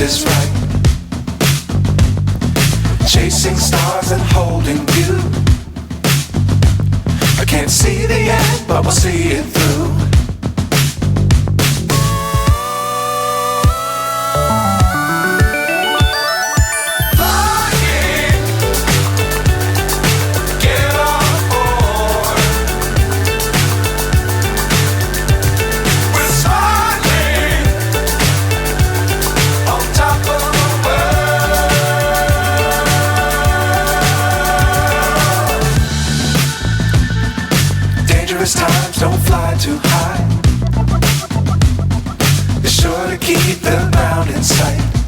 is right. Chasing stars and holding you. I can't see the end, but we'll see it through. Times don't fly too high. Be sure to keep the ground in sight.